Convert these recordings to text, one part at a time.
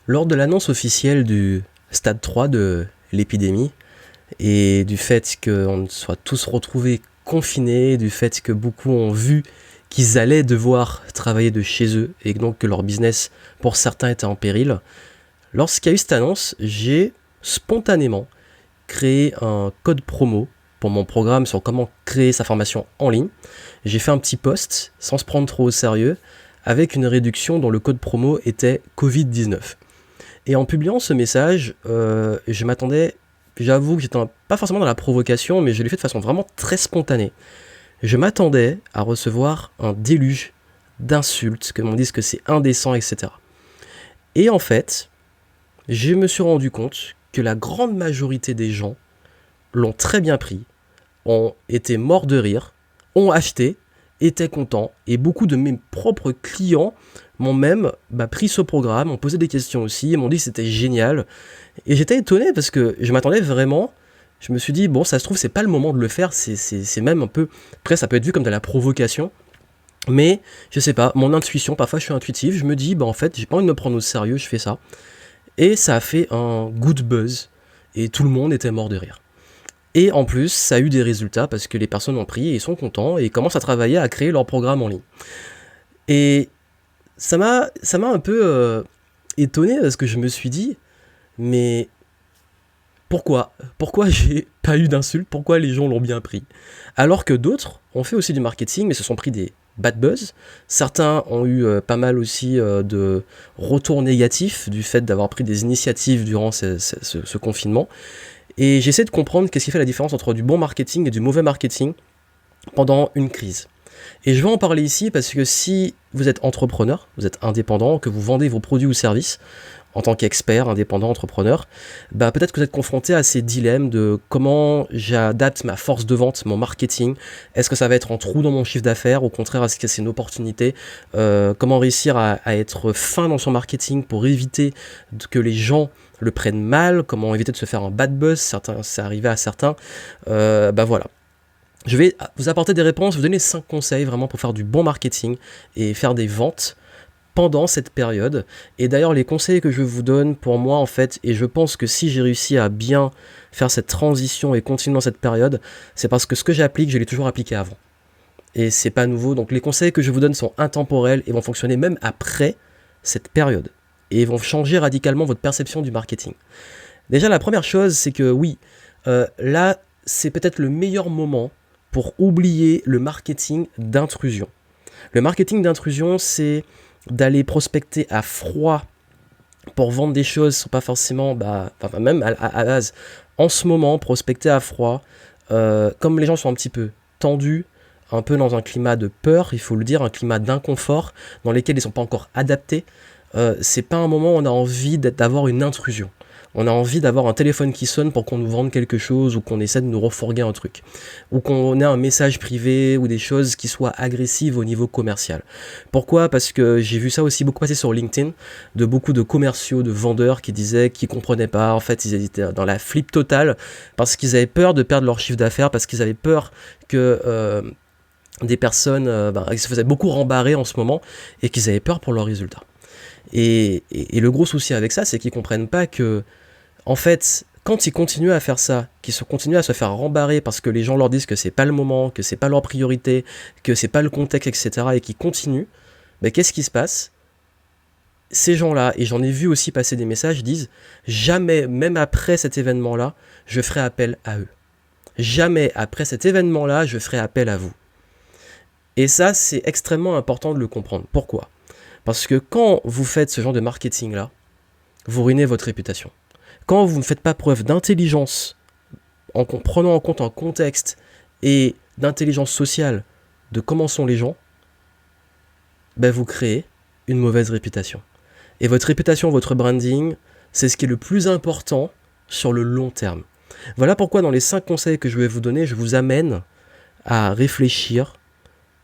Lors de l'annonce officielle du stade 3 de l'épidémie et du fait qu'on soit tous retrouvés confinés, du fait que beaucoup ont vu qu'ils allaient devoir travailler de chez eux et donc que leur business, pour certains, était en péril, lorsqu'il y a eu cette annonce, j'ai spontanément créé un code promo pour mon programme sur comment créer sa formation en ligne. J'ai fait un petit post sans se prendre trop au sérieux avec une réduction dont le code promo était Covid-19. Et en publiant ce message, je m'attendais, j'avoue que j'étais pas forcément dans la provocation, mais je l'ai fait de façon vraiment très spontanée. Je m'attendais à recevoir un déluge d'insultes, que l'on dise que c'est indécent, etc. Et en fait, je me suis rendu compte que la grande majorité des gens l'ont très bien pris, ont été morts de rire, ont acheté, étaient contents, et beaucoup de mes propres clients m'ont même pris ce programme, m'ont posé des questions aussi, m'ont dit que c'était génial. Et j'étais étonné parce que je m'attendais vraiment, je me suis dit, bon, ça se trouve, c'est pas le moment de le faire, c'est même un peu, après ça peut être vu comme de la provocation, mais je sais pas, mon intuition, parfois je suis intuitif, je me dis, en fait, j'ai pas envie de me prendre au sérieux, je fais ça. Et ça a fait un good buzz, et tout le monde était mort de rire. Et en plus, ça a eu des résultats parce que les personnes ont pris et sont contents et commencent à travailler à créer leur programme en ligne. Et ça m'a un peu étonné parce que je me suis dit, mais pourquoi j'ai pas eu d'insultes? Pourquoi les gens l'ont bien pris? Alors que d'autres ont fait aussi du marketing, mais se sont pris des bad buzz. Certains ont eu pas mal aussi de retours négatifs du fait d'avoir pris des initiatives durant ce confinement. Et j'essaie de comprendre qu'est-ce qui fait la différence entre du bon marketing et du mauvais marketing pendant une crise. Et je vais en parler ici parce que si vous êtes entrepreneur, vous êtes indépendant, que vous vendez vos produits ou services en tant qu'expert, indépendant, entrepreneur, peut-être que vous êtes confronté à ces dilemmes de comment j'adapte ma force de vente, mon marketing. Est-ce que ça va être un trou dans mon chiffre d'affaires? Au contraire, est-ce que c'est une opportunité? Comment réussir à être fin dans son marketing pour éviter que les gens le prennent mal? Comment éviter de se faire un bad buzz? C'est arrivé à certains. Voilà. Je vais vous apporter des réponses, vous donner 5 conseils vraiment pour faire du bon marketing et faire des ventes pendant cette période. Et d'ailleurs, les conseils que je vous donne pour moi, en fait, et je pense que si j'ai réussi à bien faire cette transition et continuer dans cette période, c'est parce que ce que j'applique, je l'ai toujours appliqué avant. Et c'est pas nouveau. Donc les conseils que je vous donne sont intemporels et vont fonctionner même après cette période. Et vont changer radicalement votre perception du marketing. Déjà, la première chose, c'est que oui, là, c'est peut-être le meilleur moment pour oublier le marketing d'intrusion. Le marketing d'intrusion, c'est d'aller prospecter à froid pour vendre des choses qui ne sont pas forcément, même à base, en ce moment, prospecter à froid, comme les gens sont un petit peu tendus, un peu dans un climat de peur, il faut le dire, un climat d'inconfort, dans lequel ils ne sont pas encore adaptés, c'est pas un moment où on a envie d'avoir une intrusion. On a envie d'avoir un téléphone qui sonne pour qu'on nous vende quelque chose ou qu'on essaie de nous refourguer un truc. Ou qu'on ait un message privé ou des choses qui soient agressives au niveau commercial. Pourquoi? Parce que j'ai vu ça aussi beaucoup passer sur LinkedIn, de beaucoup de commerciaux, de vendeurs qui disaient qu'ils comprenaient pas. En fait, ils étaient dans la flip totale parce qu'ils avaient peur de perdre leur chiffre d'affaires, parce qu'ils avaient peur que des personnes ils se faisaient beaucoup rembarrer en ce moment et qu'ils avaient peur pour leurs résultats. Et le gros souci avec ça, c'est qu'ils comprennent pas que en fait, quand ils continuent à faire ça, qu'ils continuent à se faire rembarrer parce que les gens leur disent que c'est pas le moment, que c'est pas leur priorité, que c'est pas le contexte, etc., et qu'ils continuent, qu'est-ce qui se passe? Ces gens-là, et j'en ai vu aussi passer des messages, disent jamais, même après cet événement-là, je ferai appel à eux. Jamais après cet événement-là, je ferai appel à vous. Et ça, c'est extrêmement important de le comprendre. Pourquoi? Parce que quand vous faites ce genre de marketing-là, vous ruinez votre réputation. Quand vous ne faites pas preuve d'intelligence, en prenant en compte un contexte et d'intelligence sociale de comment sont les gens, vous créez une mauvaise réputation. Et votre réputation, votre branding, c'est ce qui est le plus important sur le long terme. Voilà pourquoi dans les 5 conseils que je vais vous donner, je vous amène à réfléchir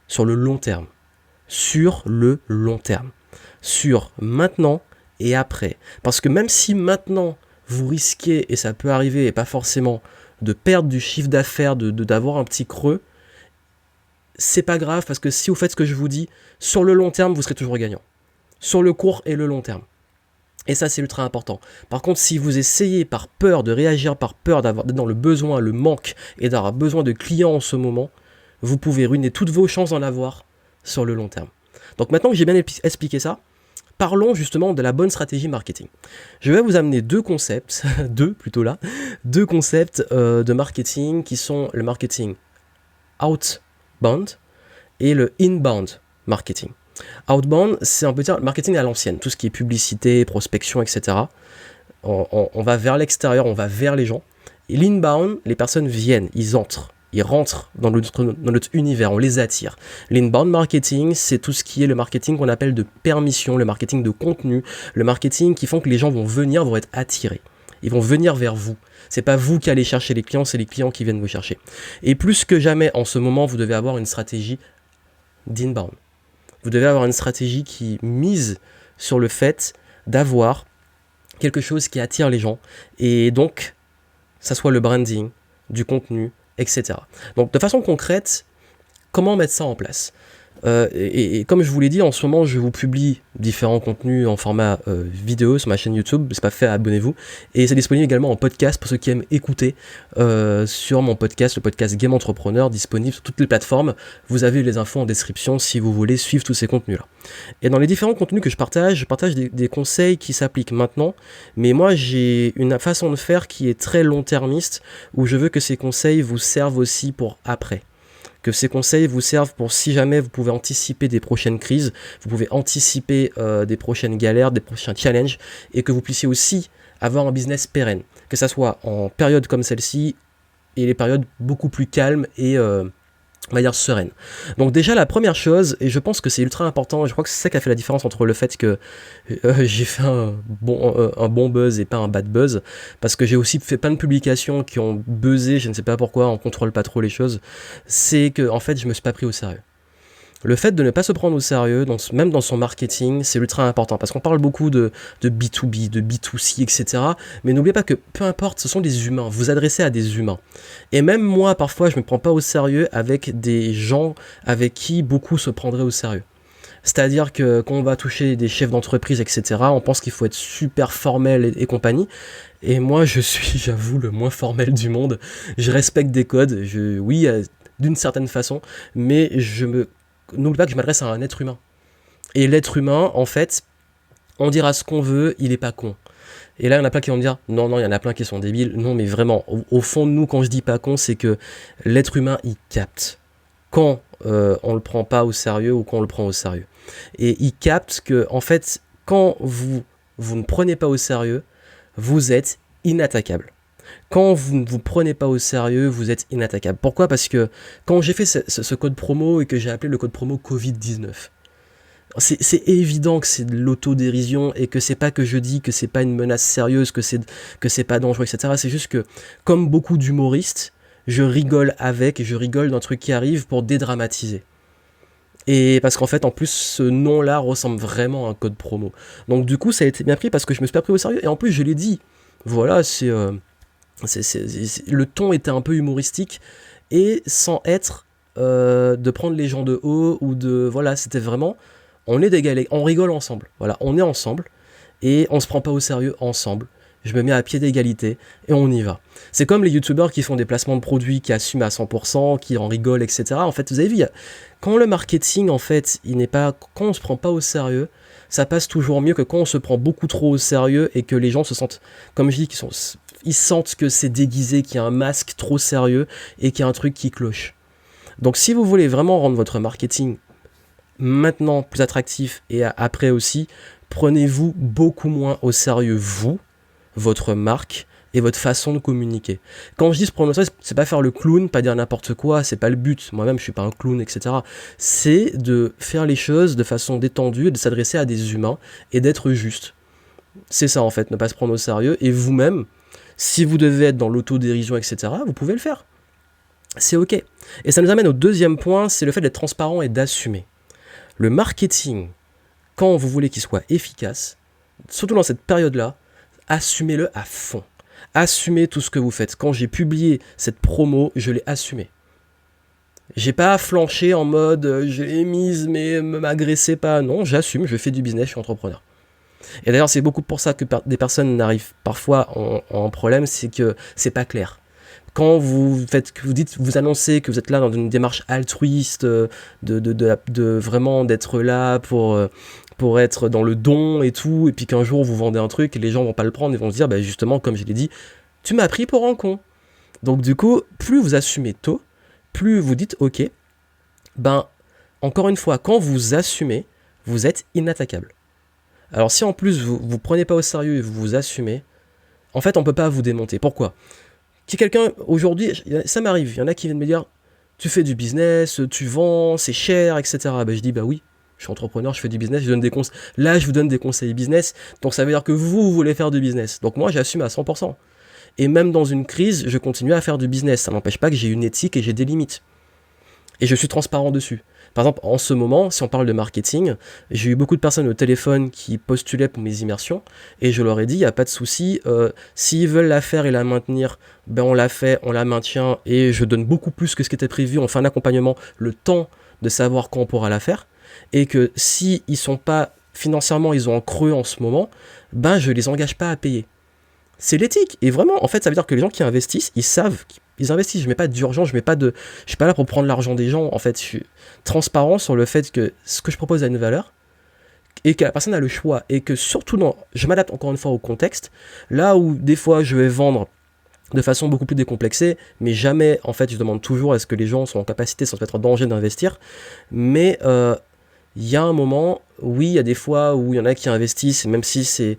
sur le long terme. Sur le long terme. Sur maintenant et après. Parce que même si maintenant, vous risquez, et ça peut arriver, et pas forcément, de perdre du chiffre d'affaires, d'avoir un petit creux, c'est pas grave, parce que si vous faites ce que je vous dis, sur le long terme, vous serez toujours gagnant. Sur le court et le long terme. Et ça, c'est ultra important. Par contre, si vous essayez par peur de réagir, par peur d'être dans le besoin, le manque, et d'avoir besoin de clients en ce moment, vous pouvez ruiner toutes vos chances d'en avoir sur le long terme. Donc maintenant que j'ai bien expliqué ça, parlons justement de la bonne stratégie marketing. Je vais vous amener deux concepts de marketing qui sont le marketing outbound et le inbound marketing. Outbound, c'est un peu dire marketing à l'ancienne, tout ce qui est publicité, prospection, etc. On va vers l'extérieur, on va vers les gens. Et l'inbound, les personnes viennent, ils rentrent dans notre univers, on les attire. L'inbound marketing, c'est tout ce qui est le marketing qu'on appelle de permission, le marketing de contenu, le marketing qui font que les gens vont être attirés. Ils vont venir vers vous. C'est pas vous qui allez chercher les clients, c'est les clients qui viennent vous chercher. Et plus que jamais, en ce moment, vous devez avoir une stratégie d'inbound. Vous devez avoir une stratégie qui mise sur le fait d'avoir quelque chose qui attire les gens. Et donc, ça soit le branding, du contenu, etc. Donc, de façon concrète, comment mettre ça en place ? Et comme je vous l'ai dit, en ce moment, je vous publie différents contenus en format vidéo sur ma chaîne YouTube. C'est pas fait, abonnez-vous. Et c'est disponible également en podcast pour ceux qui aiment écouter sur mon podcast, le podcast Game Entrepreneur, disponible sur toutes les plateformes. Vous avez les infos en description si vous voulez suivre tous ces contenus-là. Et dans les différents contenus que je partage des conseils qui s'appliquent maintenant. Mais moi, j'ai une façon de faire qui est très long-termiste, où je veux que ces conseils vous servent aussi pour après. Que ces conseils vous servent pour si jamais vous pouvez anticiper des prochaines crises, vous pouvez anticiper des prochaines galères, des prochains challenges, et que vous puissiez aussi avoir un business pérenne, que ça soit en période comme celle-ci et les périodes beaucoup plus calmes et on va dire sereine. Donc déjà la première chose, et je pense que c'est ultra important, je crois que c'est ça qui a fait la différence entre le fait que j'ai fait un bon buzz et pas un bad buzz, parce que j'ai aussi fait plein de publications qui ont buzzé, je ne sais pas pourquoi, on contrôle pas trop les choses, c'est que en fait je me suis pas pris au sérieux. Le fait de ne pas se prendre au sérieux, même dans son marketing, c'est ultra important. Parce qu'on parle beaucoup de B2B, de B2C, etc. Mais n'oubliez pas que peu importe, ce sont des humains. Vous vous adressez à des humains. Et même moi, parfois, je ne me prends pas au sérieux avec des gens avec qui beaucoup se prendraient au sérieux. C'est-à-dire que quand on va toucher des chefs d'entreprise, etc., on pense qu'il faut être super formel et compagnie. Et moi, je suis, j'avoue, le moins formel du monde. Je respecte des codes, oui, d'une certaine façon, mais n'oublie pas que je m'adresse à un être humain. Et l'être humain, en fait, on dira ce qu'on veut, il est pas con. Et là, il y en a plein qui vont me dire, non, il y en a plein qui sont débiles. Non, mais vraiment, au fond de nous, quand je dis pas con, c'est que l'être humain, il capte. Quand on le prend pas au sérieux ou quand on le prend au sérieux. Et il capte que, en fait, quand vous ne prenez pas au sérieux, vous êtes inattaquable. Quand vous ne vous prenez pas au sérieux, vous êtes inattaquable. Pourquoi ? Parce que quand j'ai fait ce code promo et que j'ai appelé le code promo Covid-19, c'est évident que c'est de l'autodérision et que c'est pas que je dis que c'est pas une menace sérieuse, que c'est pas dangereux, etc. C'est juste que, comme beaucoup d'humoristes, je rigole d'un truc qui arrive pour dédramatiser. Et parce qu'en fait, en plus, ce nom-là ressemble vraiment à un code promo. Donc du coup, ça a été bien pris parce que je me suis pas pris au sérieux. Et en plus, je l'ai dit. Voilà, le ton était un peu humoristique et sans être de prendre les gens de haut ou de... Voilà, c'était vraiment... On est d'égal, on rigole ensemble. Voilà, on est ensemble et on se prend pas au sérieux ensemble. Je me mets à pied d'égalité et on y va. C'est comme les youtubeurs qui font des placements de produits, qui assument à 100%, qui en rigolent, etc. En fait, vous avez vu, quand le marketing, en fait, quand on se prend pas au sérieux, ça passe toujours mieux que quand on se prend beaucoup trop au sérieux et que les gens se sentent, comme je dis, ils sentent que c'est déguisé, qu'il y a un masque trop sérieux et qu'il y a un truc qui cloche. Donc si vous voulez vraiment rendre votre marketing maintenant plus attractif et après aussi, prenez-vous beaucoup moins au sérieux vous, votre marque et votre façon de communiquer. Quand je dis se prendre au sérieux, c'est pas faire le clown, pas dire n'importe quoi, c'est pas le but. Moi-même, je suis pas un clown, etc. C'est de faire les choses de façon détendue, de s'adresser à des humains et d'être juste. C'est ça en fait, ne pas se prendre au sérieux. Et vous-même, si vous devez être dans l'autodérision, etc., vous pouvez le faire. C'est ok. Et ça nous amène au deuxième point, c'est le fait d'être transparent et d'assumer. Le marketing, quand vous voulez qu'il soit efficace, surtout dans cette période-là, assumez-le à fond. Assumez tout ce que vous faites. Quand j'ai publié cette promo, je l'ai assumé. J'ai pas flanché en mode je l'ai mise mais m'agressez pas. Non, j'assume, je fais du business, je suis entrepreneur. Et d'ailleurs, c'est beaucoup pour ça que des personnes n'arrivent parfois en problème, c'est que c'est pas clair. Quand vous annoncez que vous êtes là dans une démarche altruiste, de vraiment d'être là pour être dans le don et tout, et puis qu'un jour vous vendez un truc et les gens vont pas le prendre, ils vont se dire, bah justement, comme je l'ai dit, tu m'as pris pour un con. Donc du coup, plus vous assumez tôt, plus vous dites, ok, ben, encore une fois, quand vous assumez, vous êtes inattaquable. Alors si en plus vous prenez pas au sérieux et vous vous assumez, en fait on peut pas vous démonter. Pourquoi ? Si quelqu'un, aujourd'hui, ça m'arrive, il y en a qui viennent me dire, tu fais du business, tu vends, c'est cher, etc. Ben, je dis, bah oui, je suis entrepreneur, je fais du business, je donne des conseils. Là, je vous donne des conseils business, donc ça veut dire que vous voulez faire du business. Donc moi, j'assume à 100%. Et même dans une crise, je continue à faire du business. Ça n'empêche pas que j'ai une éthique et j'ai des limites. Et je suis transparent dessus. Par exemple, en ce moment, si on parle de marketing, j'ai eu beaucoup de personnes au téléphone qui postulaient pour mes immersions, et je leur ai dit, il n'y a pas de souci, s'ils veulent la faire et la maintenir, ben on la fait, on la maintient, et je donne beaucoup plus que ce qui était prévu, on fait un accompagnement, le temps de savoir quand on pourra la faire, et que si ils sont pas, financièrement, ils ont un creux en ce moment, ben je les engage pas à payer. C'est l'éthique, et vraiment, en fait, ça veut dire que les gens qui investissent, ils savent ils investissent, je mets pas d'urgence, je suis pas là pour prendre l'argent des gens, en fait, je suis transparent sur le fait que ce que je propose a une valeur, et que la personne a le choix, et que surtout, je m'adapte encore une fois au contexte, là où des fois je vais vendre de façon beaucoup plus décomplexée, mais jamais, en fait, je demande toujours à ce que les gens soient en capacité, sans se mettre en danger d'investir, mais il y a un moment, oui, il y a des fois où il y en a qui investissent, même si c'est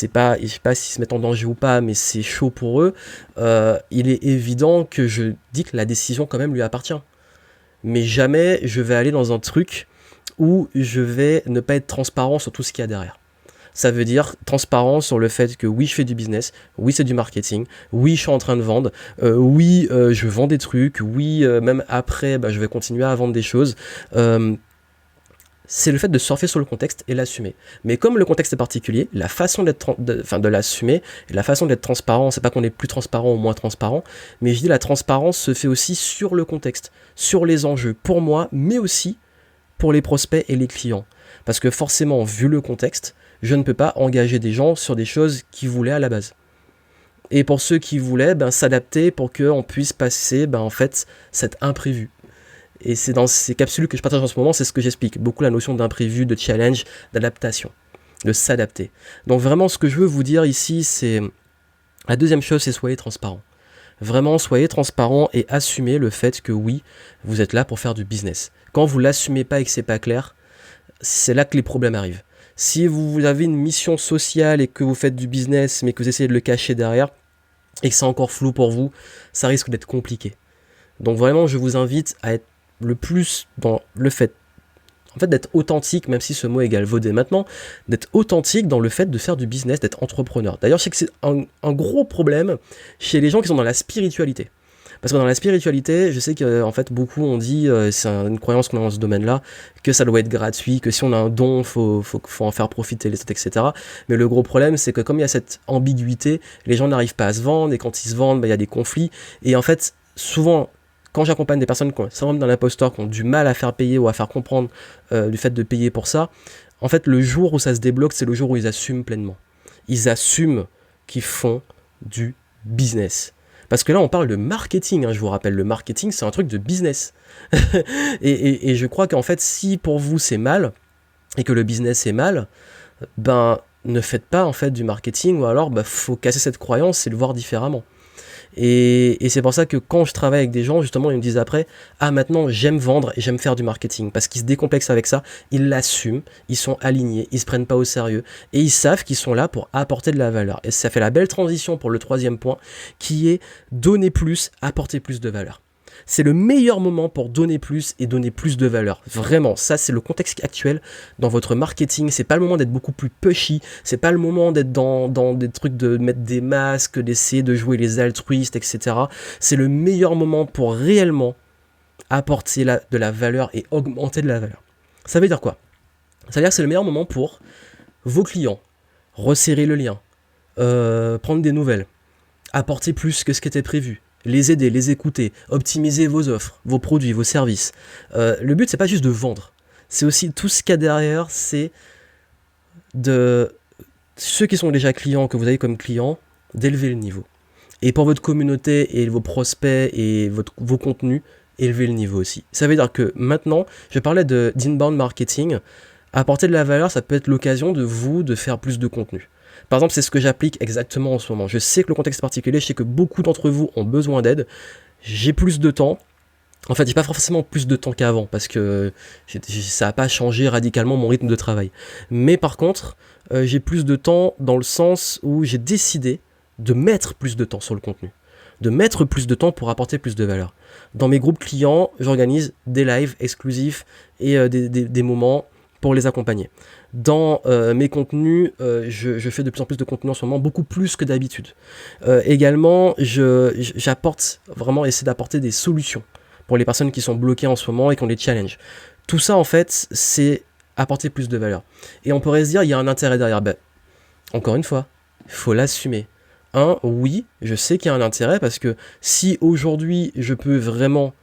pas, je sais pas s'ils se mettent en danger ou pas, mais c'est chaud pour eux, il est évident que je dis que la décision quand même lui appartient. Mais jamais je vais aller dans un truc où je vais ne pas être transparent sur tout ce qu'il y a derrière. Ça veut dire transparent sur le fait que oui, je fais du business, oui, c'est du marketing, oui, je suis en train de vendre, oui, je vends des trucs, oui, même après, je vais continuer à vendre des choses. C'est le fait de surfer sur le contexte et l'assumer. Mais comme le contexte est particulier, la façon de l'assumer, et la façon d'être transparent, c'est pas qu'on est plus transparent ou moins transparent, mais je dis la transparence se fait aussi sur le contexte, sur les enjeux, pour moi, mais aussi pour les prospects et les clients. Parce que forcément, vu le contexte, je ne peux pas engager des gens sur des choses qu'ils voulaient à la base. Et pour ceux qui voulaient, s'adapter pour qu'on puisse passer, en fait, cet imprévu. Et c'est dans ces capsules que je partage en ce moment, c'est ce que j'explique. Beaucoup la notion d'imprévu, de challenge, d'adaptation, de s'adapter. Donc vraiment, ce que je veux vous dire ici, c'est... La deuxième chose, c'est soyez transparent. Vraiment, soyez transparent et assumez le fait que oui, vous êtes là pour faire du business. Quand vous l'assumez pas et que c'est pas clair, c'est là que les problèmes arrivent. Si vous avez une mission sociale et que vous faites du business, mais que vous essayez de le cacher derrière, et que c'est encore flou pour vous, ça risque d'être compliqué. Donc vraiment, je vous invite à être le plus dans le fait, en fait, d'être authentique, même si ce mot est galvaudé maintenant, d'être authentique dans le fait de faire du business, d'être entrepreneur. D'ailleurs, je sais que c'est un gros problème chez les gens qui sont dans la spiritualité. Parce que dans la spiritualité, je sais qu'en fait, beaucoup ont dit, c'est une croyance qu'on a dans ce domaine-là, que ça doit être gratuit, que si on a un don, faut en faire profiter les autres, etc. Mais le gros problème, c'est que comme il y a cette ambiguïté, les gens n'arrivent pas à se vendre, et quand ils se vendent, il y a des conflits. Et en fait, souvent, quand j'accompagne des personnes qui ont un syndrome d'un imposteur, qui ont du mal à faire payer ou à faire comprendre du fait de payer pour ça, en fait, le jour où ça se débloque, c'est le jour où ils assument pleinement. Ils assument qu'ils font du business. Parce que là, on parle de marketing, je vous rappelle, le marketing, c'est un truc de business. et je crois qu'en fait, si pour vous c'est mal, et que le business est mal, ne faites pas en fait du marketing, ou alors faut casser cette croyance et le voir différemment. Et c'est pour ça que quand je travaille avec des gens, justement, ils me disent après, maintenant j'aime vendre et j'aime faire du marketing, parce qu'ils se décomplexent avec ça, ils l'assument, ils sont alignés, ils se prennent pas au sérieux, et ils savent qu'ils sont là pour apporter de la valeur. Et ça fait la belle transition pour le troisième point, qui est donner plus, apporter plus de valeur. C'est le meilleur moment pour donner plus et donner plus de valeur. Vraiment, ça c'est le contexte actuel dans votre marketing. C'est pas le moment d'être beaucoup plus pushy. C'est pas le moment d'être dans des trucs de mettre des masques, d'essayer de jouer les altruistes, etc. C'est le meilleur moment pour réellement apporter de la valeur et augmenter de la valeur. Ça veut dire quoi ? Ça veut dire que c'est le meilleur moment pour vos clients. Resserrer le lien. Prendre des nouvelles. Apporter plus que ce qui était prévu. Les aider, les écouter, optimiser vos offres, vos produits, vos services. Le but, c'est pas juste de vendre. C'est aussi tout ce qu'il y a derrière, c'est de ceux qui sont déjà clients, que vous avez comme clients, d'élever le niveau. Et pour votre communauté et vos prospects et vos contenus, élevez le niveau aussi. Ça veut dire que maintenant, je parlais d'inbound marketing, apporter de la valeur, ça peut être l'occasion de faire plus de contenu. Par exemple, c'est ce que j'applique exactement en ce moment. Je sais que le contexte est particulier, je sais que beaucoup d'entre vous ont besoin d'aide, j'ai plus de temps. En fait, j'ai pas forcément plus de temps qu'avant parce que ça n'a pas changé radicalement mon rythme de travail. Mais par contre, j'ai plus de temps dans le sens où j'ai décidé de mettre plus de temps sur le contenu, de mettre plus de temps pour apporter plus de valeur. Dans mes groupes clients, j'organise des lives exclusifs et des moments pour les accompagner. Dans mes contenus, je fais de plus en plus de contenu en ce moment, beaucoup plus que d'habitude. Également, j'apporte vraiment, essayer d'apporter des solutions pour les personnes qui sont bloquées en ce moment et qui ont des challenges. Tout ça, en fait, c'est apporter plus de valeur. Et on pourrait se dire, il y a un intérêt derrière. Ben, encore une fois, il faut l'assumer. Oui, je sais qu'il y a un intérêt parce que si aujourd'hui, je peux vraiment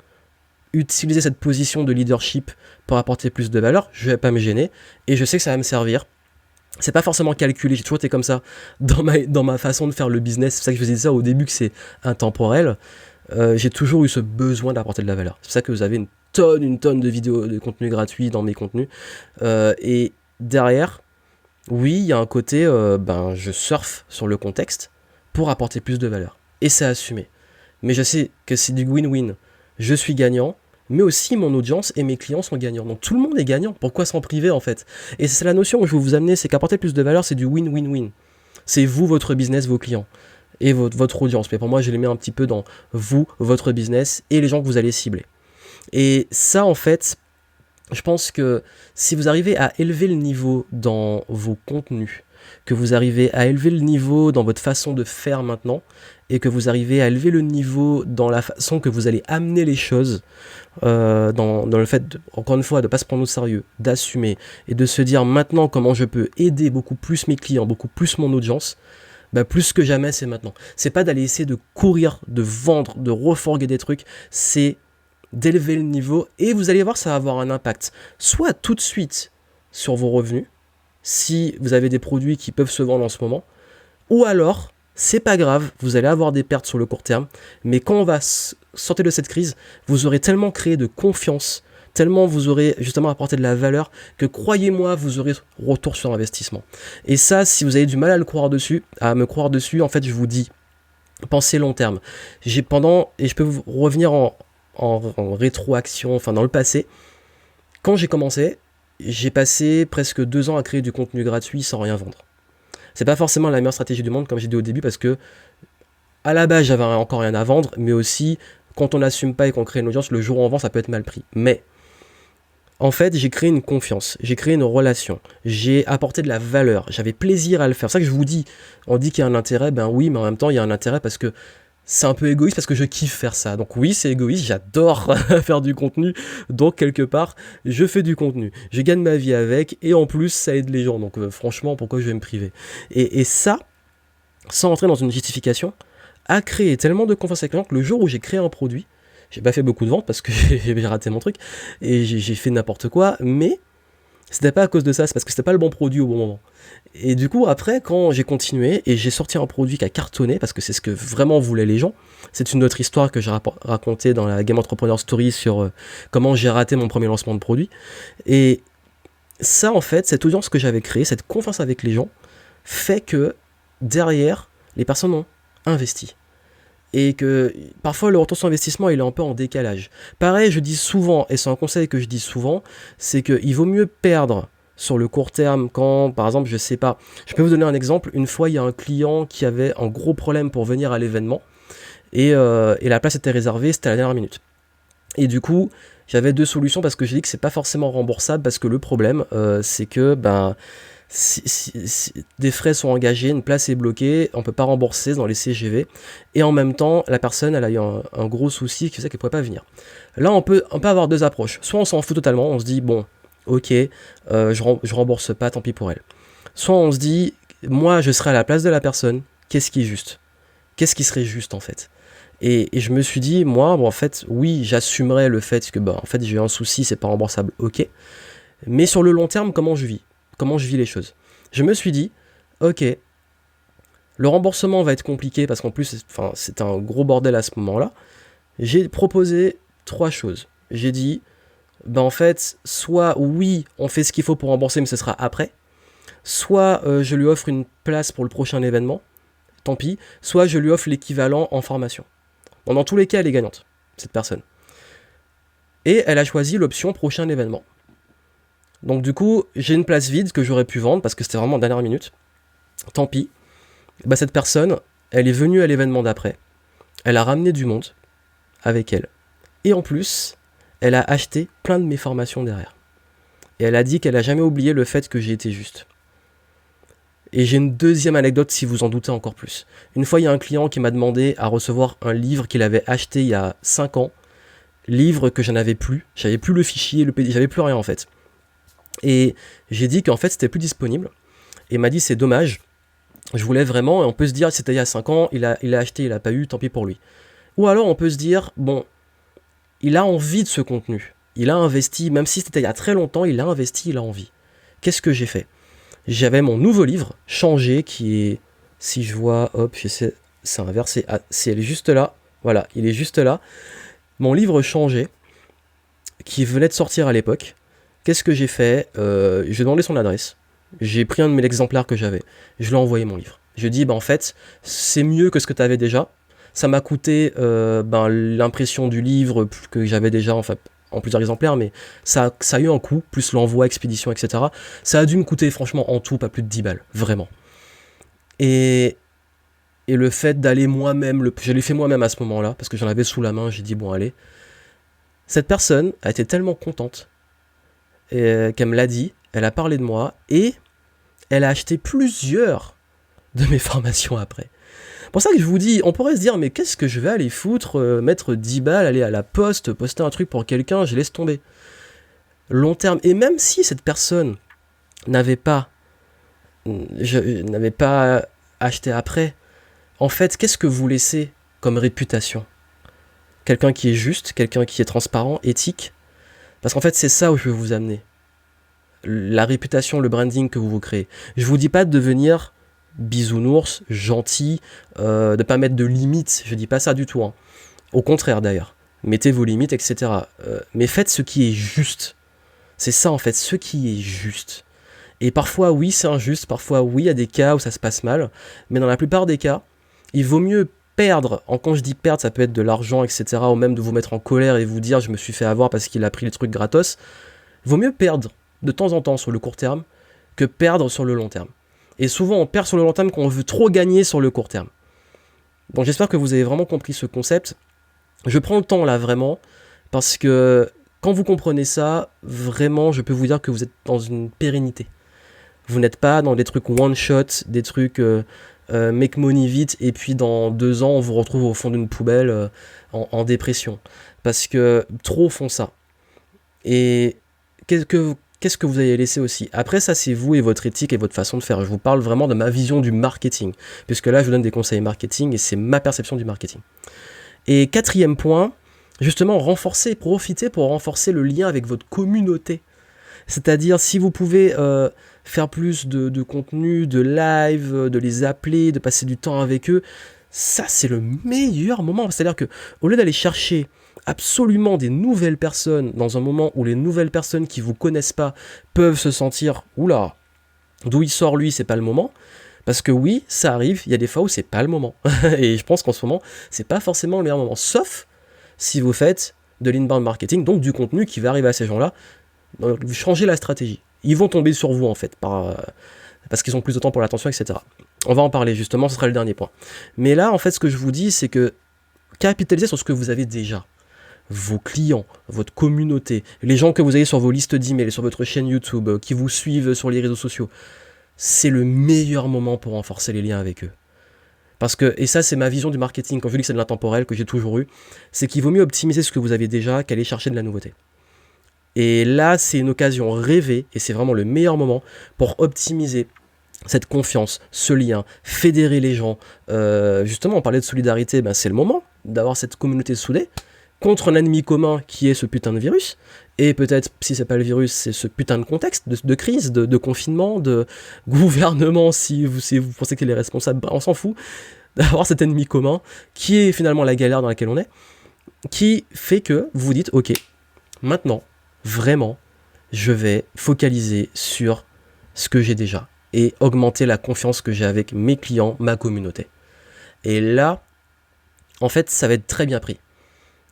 utiliser cette position de leadership pour apporter plus de valeur, je vais pas me gêner et je sais que ça va me servir. C'est pas forcément calculé, j'ai toujours été comme ça dans ma façon de faire le business. C'est pour ça que je vous disais ça au début que c'est intemporel. J'ai toujours eu ce besoin d'apporter de la valeur. C'est pour ça que vous avez une tonne de vidéos, de contenu gratuit dans mes contenus. Et derrière, oui, il y a un côté, je surfe sur le contexte pour apporter plus de valeur. Et c'est assumé. Mais je sais que c'est du win-win. Je suis gagnant, mais aussi mon audience et mes clients sont gagnants. Donc tout le monde est gagnant. Pourquoi s'en priver en fait? Et c'est la notion que je veux vous amener, c'est qu'apporter plus de valeur, c'est du win-win-win. C'est vous, votre business, vos clients et votre audience. Mais pour moi, je les mets un petit peu dans vous, votre business et les gens que vous allez cibler. Et ça, en fait, je pense que si vous arrivez à élever le niveau dans vos contenus, que vous arrivez à élever le niveau dans votre façon de faire maintenant, et que vous arrivez à élever le niveau dans la façon que vous allez amener les choses, dans le fait, encore une fois, de ne pas se prendre au sérieux, d'assumer, et de se dire maintenant comment je peux aider beaucoup plus mes clients, beaucoup plus mon audience, plus que jamais c'est maintenant. C'est pas d'aller essayer de courir, de vendre, de reforguer des trucs, c'est d'élever le niveau, et vous allez voir, ça va avoir un impact, soit tout de suite sur vos revenus, si vous avez des produits qui peuvent se vendre en ce moment, ou alors, c'est pas grave, vous allez avoir des pertes sur le court terme, mais quand on va sortir de cette crise, vous aurez tellement créé de confiance, tellement vous aurez justement apporté de la valeur, que croyez-moi, vous aurez retour sur investissement. Et ça, si vous avez du mal à me croire dessus, en fait, je vous dis, pensez long terme. Et je peux vous revenir en rétroaction, enfin dans le passé, quand j'ai commencé, j'ai passé presque 2 ans à créer du contenu gratuit sans rien vendre. C'est pas forcément la meilleure stratégie du monde, comme j'ai dit au début, parce que à la base, j'avais encore rien à vendre, mais aussi, quand on n'assume pas et qu'on crée une audience, le jour où on vend, ça peut être mal pris. Mais, en fait, j'ai créé une confiance, j'ai créé une relation, j'ai apporté de la valeur, j'avais plaisir à le faire. C'est ça que je vous dis, on dit qu'il y a un intérêt, oui, mais en même temps, il y a un intérêt parce que c'est un peu égoïste parce que je kiffe faire ça. Donc oui, c'est égoïste, j'adore faire du contenu. Donc quelque part, je fais du contenu. Je gagne ma vie avec et en plus, ça aide les gens. Donc franchement, pourquoi je vais me priver? Et ça, sans entrer dans une justification, a créé tellement de confiance avec les gens que le jour où j'ai créé un produit, j'ai pas fait beaucoup de ventes parce que j'ai raté mon truc et j'ai fait n'importe quoi, mais c'était pas à cause de ça, c'est parce que c'était pas le bon produit au bon moment. Et du coup, après, quand j'ai continué et j'ai sorti un produit qui a cartonné, parce que c'est ce que vraiment voulaient les gens, c'est une autre histoire que j'ai racontée dans la Game Entrepreneur Story sur comment j'ai raté mon premier lancement de produit. Et ça, en fait, cette audience que j'avais créée, cette confiance avec les gens, fait que derrière, les personnes ont investi. Et que parfois le retour sur investissement il est un peu en décalage. Pareil, je dis souvent, et c'est un conseil que je dis souvent, c'est qu'il vaut mieux perdre sur le court terme quand, par exemple, je sais pas, je peux vous donner un exemple, une fois il y a un client qui avait un gros problème pour venir à l'événement, et la place était réservée, c'était à la dernière minute. Et du coup, j'avais 2 solutions parce que j'ai dit que c'est pas forcément remboursable, parce que le problème, c'est que, si des frais sont engagés, une place est bloquée, on peut pas rembourser dans les CGV, et en même temps, la personne, elle a eu un gros souci qui fait qu'elle pourrait pas venir. Là, on peut avoir 2 approches. Soit on s'en fout totalement, on se dit, bon, ok, je rembourse pas, tant pis pour elle. Soit on se dit, moi, je serai à la place de la personne, qu'est-ce qui est juste? Qu'est-ce qui serait juste, en fait? Et je me suis dit, moi, en fait, oui, j'assumerais le fait que, en fait, j'ai eu un souci, c'est pas remboursable, ok. Mais sur le long terme, comment je vis les choses? Je me suis dit, ok, le remboursement va être compliqué parce qu'en plus, c'est un gros bordel à ce moment-là. J'ai proposé 3 choses. J'ai dit, en fait, soit oui, on fait ce qu'il faut pour rembourser, mais ce sera après. Soit je lui offre une place pour le prochain événement, tant pis. Soit je lui offre l'équivalent en formation. Bon, dans tous les cas, elle est gagnante, cette personne. Et elle a choisi l'option prochain événement. Donc du coup, j'ai une place vide que j'aurais pu vendre parce que c'était vraiment en dernière minute. Tant pis. Cette personne, elle est venue à l'événement d'après. Elle a ramené du monde avec elle. Et en plus, elle a acheté plein de mes formations derrière. Et elle a dit qu'elle a jamais oublié le fait que j'ai été juste. Et j'ai une deuxième anecdote si vous en doutez encore plus. Une fois, il y a un client qui m'a demandé à recevoir un livre qu'il avait acheté il y a 5 ans. Livre que je n'avais plus. J'avais plus le fichier, le PDF, j'avais plus rien en fait. Et j'ai dit qu'en fait, c'était plus disponible. Et il m'a dit, c'est dommage. Je voulais vraiment, et on peut se dire, c'était il y a 5 ans, il a acheté, il a pas eu, tant pis pour lui. Ou alors on peut se dire, bon, il a envie de ce contenu. Il a investi, même si c'était il y a très longtemps, il a investi, il a envie. Qu'est-ce que j'ai fait ? J'avais mon nouveau livre, Changer, qui est, si je vois, hop, j'essaie, c'est inversé, elle est juste là, voilà, il est juste là. Mon livre Changer, qui venait de sortir à l'époque, qu'est-ce que j'ai fait ? J'ai demandé son adresse. J'ai pris un de mes exemplaires que j'avais. Je lui ai envoyé mon livre. Je lui ai dit, en fait, c'est mieux que ce que tu avais déjà. Ça m'a coûté l'impression du livre que j'avais déjà, en plusieurs exemplaires, mais ça a eu un coût, plus l'envoi, expédition, etc. Ça a dû me coûter, franchement, en tout, pas plus de 10 balles. Vraiment. Et le fait d'aller moi-même, je l'ai fait moi-même à ce moment-là, parce que j'en avais sous la main, j'ai dit, bon, allez. Cette personne a été tellement contente qu'elle me l'a dit, elle a parlé de moi, et elle a acheté plusieurs de mes formations après. C'est pour ça que je vous dis, on pourrait se dire, mais qu'est-ce que je vais aller foutre, mettre 10 balles, aller à la poste, poster un truc pour quelqu'un, je laisse tomber. Long terme, et même si cette personne n'avait pas acheté après, en fait, qu'est-ce que vous laissez comme réputation ? Quelqu'un qui est juste, quelqu'un qui est transparent, éthique. Parce qu'en fait, c'est ça où je veux vous amener. La réputation, le branding que vous créez. Je vous dis pas de devenir bisounours, gentil, de pas mettre de limites, je dis pas ça du tout. Hein. Au contraire d'ailleurs. Mettez vos limites, etc. Mais faites ce qui est juste. C'est ça en fait, ce qui est juste. Et parfois oui, c'est injuste, parfois oui, il y a des cas où ça se passe mal, mais dans la plupart des cas, il vaut mieux perdre, quand je dis perdre, ça peut être de l'argent, etc., ou même de vous mettre en colère et vous dire je me suis fait avoir parce qu'il a pris les trucs gratos, il vaut mieux perdre de temps en temps sur le court terme que perdre sur le long terme. Et souvent on perd sur le long terme quand on veut trop gagner sur le court terme. Donc j'espère que vous avez vraiment compris ce concept. Je prends le temps là vraiment, parce que quand vous comprenez ça, vraiment je peux vous dire que vous êtes dans une pérennité. Vous n'êtes pas dans des trucs one shot, des trucs make money vite, et puis dans 2 ans on vous retrouve au fond d'une poubelle en dépression. Parce que trop font ça. Et qu'est-ce que vous allez laisser aussi ? Après ça c'est vous et votre éthique et votre façon de faire. Je vous parle vraiment de ma vision du marketing. Puisque là je vous donne des conseils marketing et c'est ma perception du marketing. Et 4e point, justement profitez pour renforcer le lien avec votre communauté. C'est-à-dire si vous pouvez faire plus de contenu, de live, de les appeler, de passer du temps avec eux, ça c'est le meilleur moment. C'est-à-dire que au lieu d'aller chercher absolument des nouvelles personnes dans un moment où les nouvelles personnes qui vous connaissent pas peuvent se sentir oula, d'où il sort lui, c'est pas le moment. Parce que oui, ça arrive, il y a des fois où c'est pas le moment. Et je pense qu'en ce moment, c'est pas forcément le meilleur moment. Sauf si vous faites de l'inbound marketing, donc du contenu qui va arriver à ces gens-là. Donc, vous changez la stratégie. Ils vont tomber sur vous en fait, parce qu'ils ont plus de temps pour l'attention, etc. On va en parler justement, ce sera le dernier point. Mais là, en fait, ce que je vous dis, c'est que capitalisez sur ce que vous avez déjà. Vos clients, votre communauté, les gens que vous avez sur vos listes d'emails, sur votre chaîne YouTube, qui vous suivent sur les réseaux sociaux. C'est le meilleur moment pour renforcer les liens avec eux. Parce que, et ça c'est ma vision du marketing, quand je dis que c'est de l'intemporel, que j'ai toujours eu, c'est qu'il vaut mieux optimiser ce que vous avez déjà qu'aller chercher de la nouveauté. Et là, c'est une occasion rêvée, et c'est vraiment le meilleur moment pour optimiser cette confiance, ce lien, fédérer les gens. Justement, on parlait de solidarité, c'est le moment d'avoir cette communauté soudée. contre un ennemi commun qui est ce putain de virus, et peut-être, si c'est pas le virus, c'est ce putain de contexte de crise, de confinement, de gouvernement, si vous pensez qu'il est responsable, on s'en fout, d'avoir cet ennemi commun, qui est finalement la galère dans laquelle on est, qui fait que vous vous dites, ok, maintenant, vraiment, je vais focaliser sur ce que j'ai déjà, et augmenter la confiance que j'ai avec mes clients, ma communauté. Et là, en fait, ça va être très bien pris.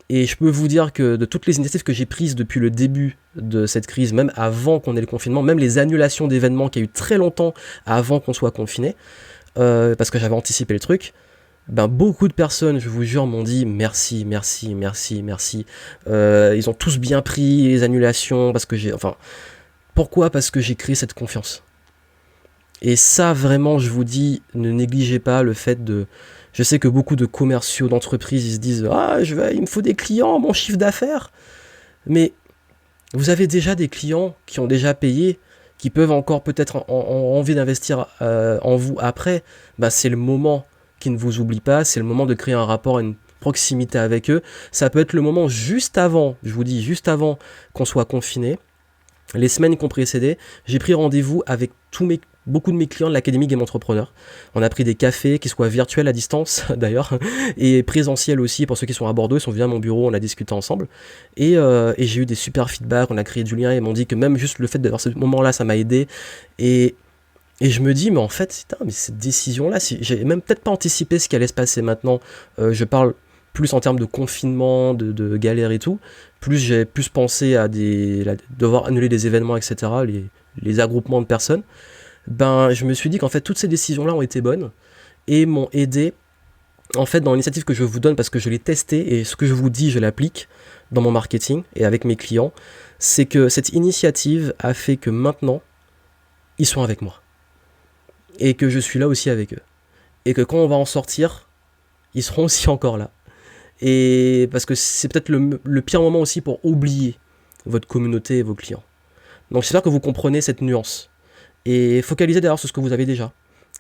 Et je peux vous dire que de toutes les initiatives que j'ai prises depuis le début de cette crise, même avant qu'on ait le confinement, même les annulations d'événements qu'il y a eu très longtemps avant qu'on soit confiné, parce que j'avais anticipé le truc, ben beaucoup de personnes, je vous jure, m'ont dit merci, merci, merci, merci. Ils ont tous bien pris les annulations, parce que pourquoi ? Parce que j'ai créé cette confiance. Et ça, vraiment, je vous dis, ne négligez pas le fait de... Je sais que beaucoup de commerciaux, d'entreprises, ils se disent « Ah, il me faut des clients, mon chiffre d'affaires !» Mais vous avez déjà des clients qui ont déjà payé, qui peuvent encore peut-être envie d'investir en vous après. Ben, c'est le moment qu'ils ne vous oublient pas, c'est le moment de créer un rapport, une proximité avec eux. Ça peut être le moment juste avant, je vous dis, juste avant qu'on soit confiné. Les semaines qui ont précédé, j'ai pris rendez-vous avec beaucoup de mes clients de l'Académie Game Entrepreneur. On a pris des cafés, qui soient virtuels à distance d'ailleurs, et présentiels aussi pour ceux qui sont à Bordeaux. Ils sont venus à mon bureau, on a discuté ensemble. Et j'ai eu des super feedbacks, on a créé du lien, et ils m'ont dit que même juste le fait d'avoir ce moment-là, ça m'a aidé. Et je me dis, mais en fait, mais cette décision-là, j'ai même peut-être pas anticipé ce qui allait se passer maintenant. Je parle plus en termes de confinement, de galère et tout. Plus j'ai plus pensé à devoir annuler des événements, etc., les agroupements de personnes. Ben, je me suis dit qu'en fait, toutes ces décisions-là ont été bonnes et m'ont aidé, en fait, dans l'initiative que je vous donne, parce que je l'ai testé et ce que je vous dis, je l'applique dans mon marketing et avec mes clients. C'est que cette initiative a fait que maintenant, ils sont avec moi. Et que je suis là aussi avec eux. Et que quand on va en sortir, ils seront aussi encore là. Et parce que c'est peut-être le pire moment aussi pour oublier votre communauté et vos clients. Donc j'espère que vous comprenez cette nuance. Et focalisez d'ailleurs sur ce que vous avez déjà.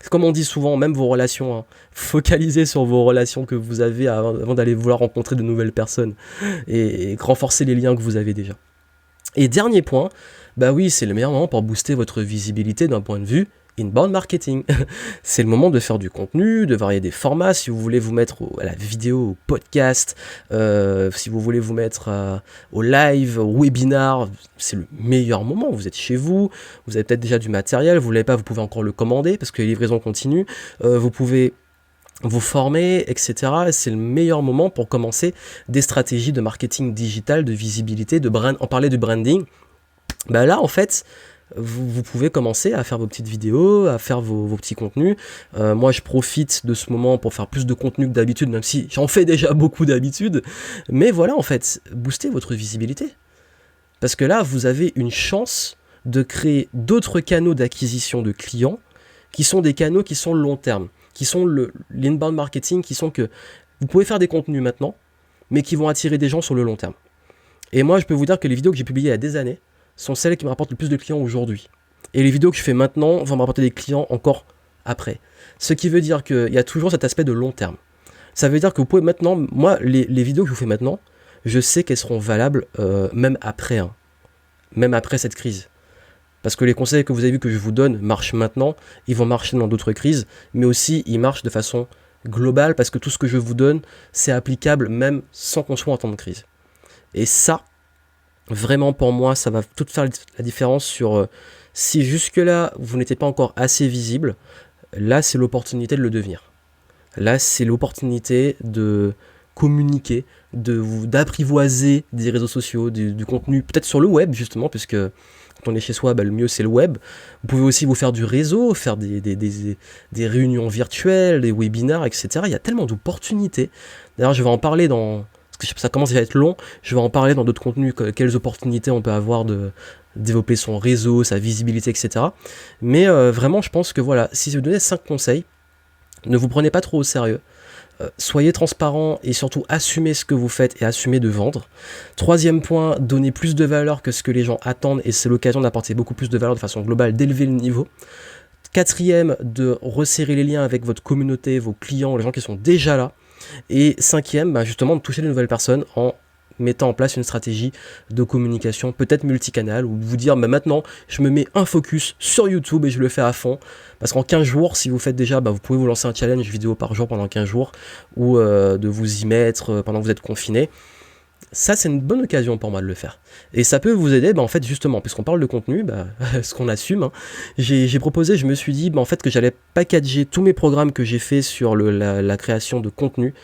Comme on dit souvent, même vos relations, hein, focalisez sur vos relations que vous avez avant d'aller vouloir rencontrer de nouvelles personnes. Et renforcer les liens que vous avez déjà. Et dernier point, bah oui, c'est le meilleur moment pour booster votre visibilité d'un point de vue inbound marketing. C'est le moment de faire du contenu, de varier des formats, si vous voulez vous mettre à la vidéo, au podcast, si vous voulez vous mettre au live, au webinar, c'est le meilleur moment. Vous êtes chez vous, vous avez peut-être déjà du matériel, vous ne l'avez pas, vous pouvez encore le commander parce que les livraisons continuent, vous pouvez vous former, etc. C'est le meilleur moment pour commencer des stratégies de marketing digital, de visibilité, de brand. On parlait du branding. Bah là, en fait, vous pouvez commencer à faire vos petites vidéos, à faire vos petits contenus. Moi, je profite de ce moment pour faire plus de contenu que d'habitude, même si j'en fais déjà beaucoup d'habitude. Mais voilà, en fait, boostez votre visibilité. Parce que là, vous avez une chance de créer d'autres canaux d'acquisition de clients qui sont des canaux qui sont long terme, qui sont l'inbound marketing, qui sont que vous pouvez faire des contenus maintenant, mais qui vont attirer des gens sur le long terme. Et moi, je peux vous dire que les vidéos que j'ai publiées il y a des années sont celles qui me rapportent le plus de clients aujourd'hui. Et les vidéos que je fais maintenant vont me rapporter des clients encore après. Ce qui veut dire qu'il y a toujours cet aspect de long terme. Ça veut dire que vous pouvez maintenant, moi, les vidéos que je vous fais maintenant, je sais qu'elles seront valables même après cette crise. Parce que les conseils que vous avez vus que je vous donne marchent maintenant, ils vont marcher dans d'autres crises, mais aussi ils marchent de façon globale parce que tout ce que je vous donne, c'est applicable même sans qu'on soit en temps de crise. Et ça, vraiment pour moi, ça va tout faire la différence sur si jusque-là vous n'étiez pas encore assez visible, là c'est l'opportunité de le devenir. Là c'est l'opportunité de communiquer, d'apprivoiser des réseaux sociaux, du contenu, peut-être sur le web justement, puisque quand on est chez soi, le mieux c'est le web. Vous pouvez aussi vous faire du réseau, faire des réunions virtuelles, des webinars, etc. Il y a tellement d'opportunités. D'ailleurs, je vais en parler parce que ça commence à être long, je vais en parler dans d'autres contenus, quelles opportunités on peut avoir de développer son réseau, sa visibilité, etc. Mais vraiment, je pense que voilà, si je vous donnais 5 conseils, ne vous prenez pas trop au sérieux. Soyez transparent et surtout assumez ce que vous faites et assumez de vendre. Troisième point, donnez plus de valeur que ce que les gens attendent et c'est l'occasion d'apporter beaucoup plus de valeur de façon globale, d'élever le niveau. Quatrième, de resserrer les liens avec votre communauté, vos clients, les gens qui sont déjà là. Et cinquième, justement de toucher de nouvelles personnes en mettant en place une stratégie de communication, peut-être multicanal, ou vous dire maintenant je me mets un focus sur YouTube et je le fais à fond, parce qu'en 15 jours, si vous faites déjà, vous pouvez vous lancer un challenge vidéo par jour pendant 15 jours, ou de vous y mettre pendant que vous êtes confiné. Ça, c'est une bonne occasion pour moi de le faire. Et ça peut vous aider, en fait, justement, puisqu'on parle de contenu, ce qu'on assume, j'ai proposé, je me suis dit, en fait, que j'allais packager tous mes programmes que j'ai fait sur la création de contenu,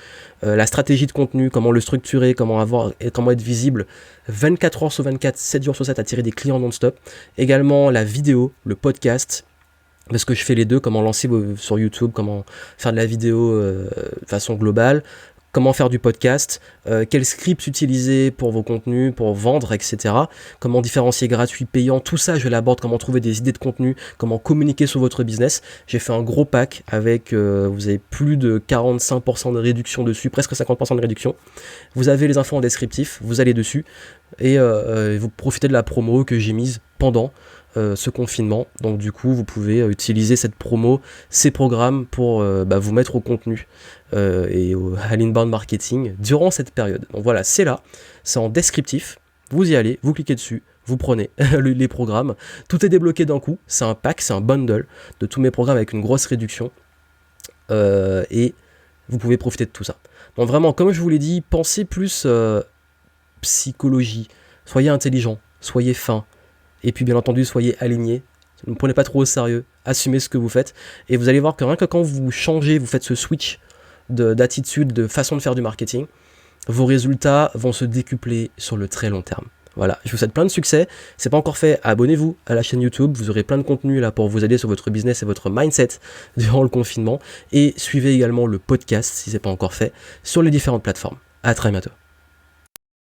la stratégie de contenu, comment le structurer, comment être visible 24 heures sur 24, 7 jours sur 7, attirer des clients non-stop. Également, la vidéo, le podcast, parce que je fais les deux, comment lancer sur YouTube, comment faire de la vidéo de façon globale, comment faire du podcast, quel script utiliser pour vos contenus, pour vendre, etc. Comment différencier gratuit, payant, tout ça je l'aborde, comment trouver des idées de contenu, comment communiquer sur votre business. J'ai fait un gros pack avec, vous avez plus de 45% de réduction dessus, presque 50% de réduction. Vous avez les infos en descriptif, vous allez dessus et vous profitez de la promo que j'ai mise pendant ce confinement. Donc du coup vous pouvez utiliser cette promo, ces programmes pour vous mettre au contenu et à l'inbound marketing durant cette période. Donc voilà, c'est là, c'est en descriptif, vous y allez, vous cliquez dessus, vous prenez les programmes, tout est débloqué d'un coup, c'est un pack, c'est un bundle de tous mes programmes avec une grosse réduction et vous pouvez profiter de tout ça. Donc vraiment, comme je vous l'ai dit, pensez plus psychologie, soyez intelligent, soyez fin, et puis bien entendu soyez aligné, ne prenez pas trop au sérieux, assumez ce que vous faites, et vous allez voir que rien que quand vous changez, vous faites ce switch d'attitude, de façon de faire du marketing, vos résultats vont se décupler sur le très long terme. Voilà, je vous souhaite plein de succès. C'est pas encore fait, abonnez-vous à la chaîne YouTube, vous aurez plein de contenu là pour vous aider sur votre business et votre mindset durant le confinement, et suivez également le podcast si c'est pas encore fait sur les différentes plateformes. À très bientôt.